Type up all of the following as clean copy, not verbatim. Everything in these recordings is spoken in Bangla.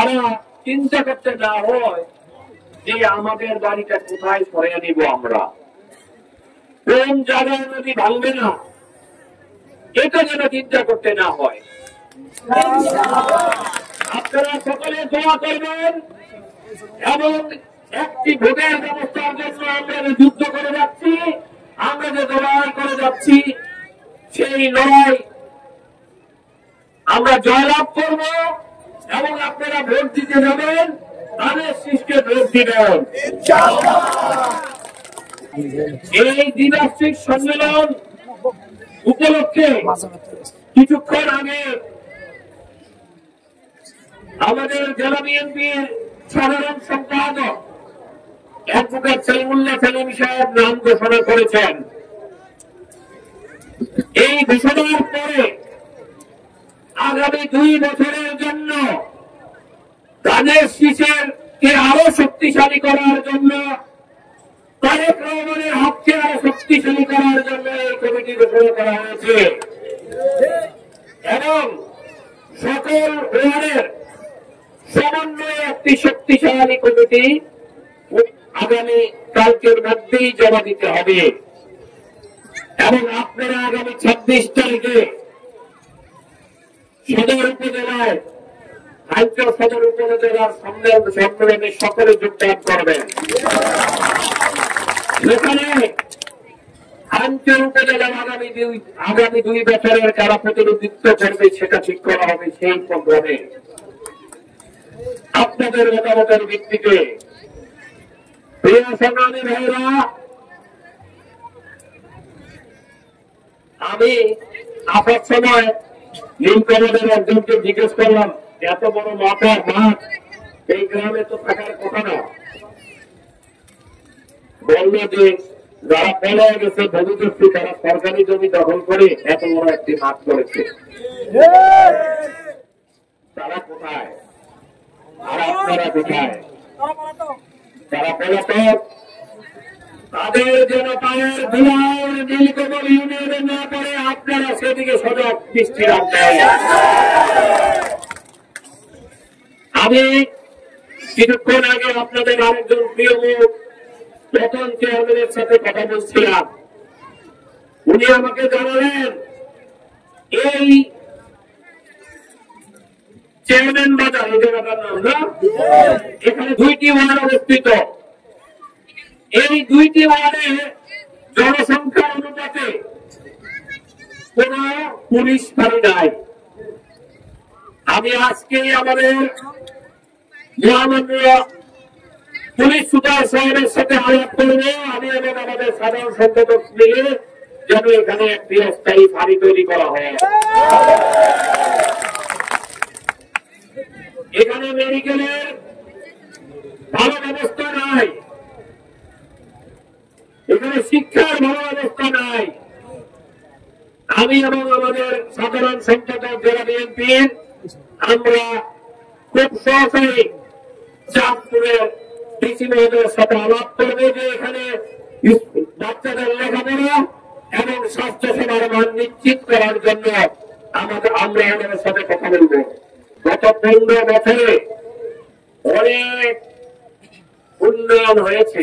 তারা চিন্তা করতে না হয় যে আমাদের বাড়িটা কোথায় সরিয়ে নিব, আমরা কোন জায়গায় নদী ভাঙবে না, এটা যেন চিন্তা করতে না হয়। আপনারা সকলে দোয়া করবেন এবং একটি ভোটের ব্যবস্থার জন্য আমরা যে যুদ্ধ করে যাচ্ছি, আমরা যে লড়াই করে যাচ্ছি, সেই লড়াই আমরা জয়লাভ করব এবং আপনারা ভোট দিতে যাবেন, তাদের সৃষ্টি ভোট দিবেন। এই দ্বিবার্ষিক সম্মেলন উপলক্ষে কিছুক্ষণ আগে আমাদের জেলা বিএনপির সাধারণ সম্পাদক অ্যাডভোকেট সলিমুল্লাহ সেলিম সাহেব নাম ঘোষণা করেছেন। এই ঘোষণার পরে আগামী 2 বছরের জন্য ধানের শীষকে আরো শক্তিশালী করার জন্য, তারেক রহমানের হাতকে আরো শক্তিশালী করার জন্য এই কমিটি ঘোষণা করা হয়েছে এবং সকল ওয়ার্ডের সমন্বয়ে একটি শক্তিশালী কমিটি আগামী কালকের মধ্যেই জমা দিতে হবে এবং আপনারা আগামী 26 তারিখে সদর উপজেলায় সদর উপজেলার সম্মেলনে সকলে যোগদান করবেন। সেখানে আঞ্চল উপজেলার আগামী 2 বছরের কারা প্রতিনিধিত্ব করবে সেটা ঠিক করা হবে। সেই প্রোগ্রামে আপনাদের মতামতের ভিত্তিতে প্রিয় সংগ্রামী ভাইরা, আমি আসার সময় নীলকমলের একজনকে জিজ্ঞেস করলাম, এত বড় মাঠ এই গ্রামে তো থাকার কথা না। বলল যে যারা পড়ে গেছে ভবিষ্যৎ তারা সরকারি জমি দখল করে এত বড় একটি মাঠ করেছে, তারা কোথায় আর আপনারা কোথায়? তারা পলাতক, তাদের যেন পায়ের ধুলার নীলকমল ইউনিয়নে না পড়ে আপনারা সেদিকে সজাগ দৃষ্টি রাখবেন। আমি কিছুক্ষণ আগে আপনাদের আরেকজন প্রিয় মুখ প্রথম চেয়ারম্যানের সাথে কথা বলছিলাম। উনি আমাকে জানালেন এই চেয়ারম্যান বাজার, এই জায়গাটার নাম না, এখানে 2টি ওয়ার্ড অবস্থিত। এই 2টি ওয়ার্ডে জনসংখ্যার অনুপাতে কোন পুলিশ ফাঁড়ি নাই। আমি আজকে আমাদের মহামাননীয় পুলিশ সুপার সাহেবের সাথে আলাপ করবো, আমি এবং আমাদের সাধারণ সম্পাদক মিলে যেন এখানে একটি অস্থায়ী ফাঁড়ি তৈরি করা হয়। এখানে মেডিকেলের ভালো ব্যবস্থা নাই, এখানে শিক্ষার ভালো ব্যবস্থা নাই। আমি এবং আমাদের সাধারণ সম্পাদক জেলা বিএনপির আমরা খুব সহজেই চাঁদপুরের ডিসি মহোদয়ের সাথে আলাপ করবে যে এখানে বাচ্চাদের লেখাপড়া এবং স্বাস্থ্য সেবার মান নিশ্চিত করার জন্য আমরা আমাদের সাথে কথা বলব। গত 15 বছরে অনেক উন্নয়ন হয়েছে।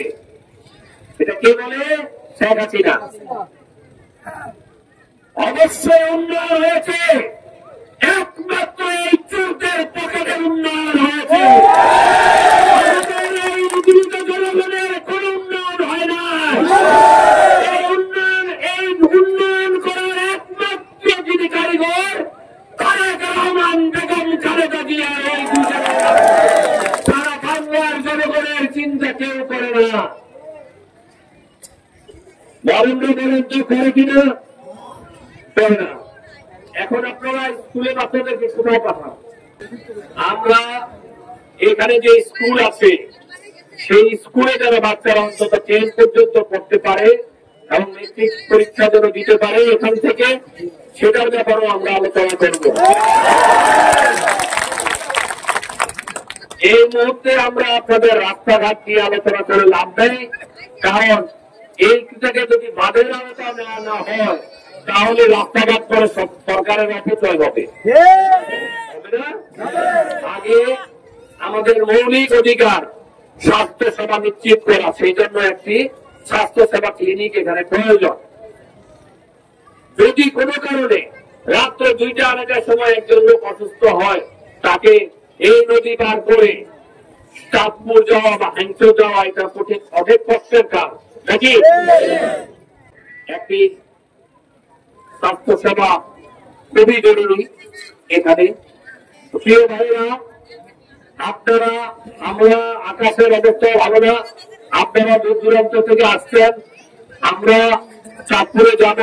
এটা কে বলে? শেখ হাসিনা। অবশ্যই উন্নয়ন হয়েছে, একমাত্র এই চোরদের পকেটে উন্নয়ন হয়েছে। জনগণের কোন উন্নয়ন হয় না। এই উন্নয়ন করার একমাত্র যিনি কারিগর, তারেক রহমান, বেগম খালেদা জিয়া। এই সারা বাংলার জনগণের চিন্তা কেউ করে না। নরেন্দ্র বলেন তো করে কিনা? করে না। এখন আপনারা স্কুলে বাচ্চাদেরকে কোথাও পাঠান? আমরা এখানে যে স্কুল আছে সেই স্কুলে যারা বাচ্চারা অন্তত 10 পর্যন্ত পড়তে পারে এবং মেট্রিক পরীক্ষা যেন দিতে পারে এখান থেকে, সেটার ব্যাপারেও আমরা আলোচনা করব। এই মুহূর্তে আমরা আপনাদের রাস্তাঘাট নিয়ে আলোচনা করে লাভ নেই, কারণ এই থেকে যদি বাঁধের আওতা নেওয়া না হয় তাহলে রাস্তাঘাট করে সরকারের অপচয় হবে। আগে আমাদের মৌলিক অধিকার স্বাস্থ্য সেবা নিশ্চিত করা, সেই জন্য একটি স্বাস্থ্য সেবা ক্লিনিক এখানে প্রয়োজন। যদি কোনো কারণে রাত্র 2টা-2টার সময় একজন লোক অসুস্থ হয়, তাকে এই নদী পার করে চাঁদপুর যাওয়া বা হ্যাংচো যাওয়া এটা অনেক কষ্টের কাজ নাকি? একটি স্বাস্থ্য সেবা খুবই জরুরি এখানে। প্রিয় ভাইরা, আপনারা, আমরা আকাশের অবস্থা ভালো না, আপনারা দূর দূরান্ত থেকে আসছেন, আমরা চাঁদপুরে যাব,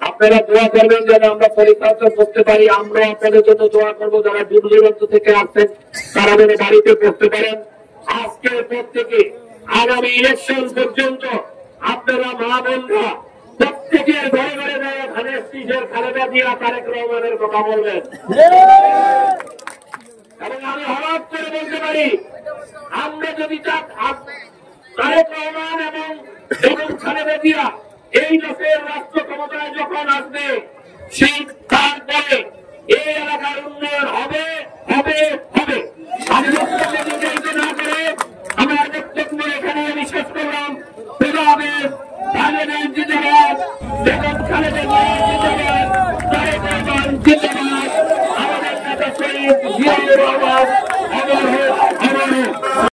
আপনারা দোয়া করবেন যেন আমরা পরিচর্যা করতে পারি। আমরা আপনাদের জন্য দোয়া করবো, যারা দূর দূরান্ত থেকে আসছেন তারা যেন বাড়িতে পৌঁছতে পারেন। আজকের পর থেকে আগামী ইলেকশন পর্যন্ত আপনারা মা বোনরা প্রত্যেকের ঘরে ঘরে যায় ধানের শীষের খালেদা জিয়া তারেক রহমানের কথা বলবেন। এবং আমি হঠাৎ করে বলতে পারি, আমরা যদি তারেক রহমান এবং খালেদা জিয়া এই দেশের রাষ্ট্র ক্ষমতায় যখন আসবে, সেই তারপরে এই এলাকার উন্নয়ন হবে হবে হবে। আমি বক্তব্য নির্ধারিত না করে আমার বক্তব্য এখানে আমি শেষ করলাম। খালেদা জিন্দাবাদ, বেগম খালেদা জিন্দাবাদ, তারেক রহমান জিন্দাবাদ, আমাদের নেতা শহীদ জিয়াউর রহমান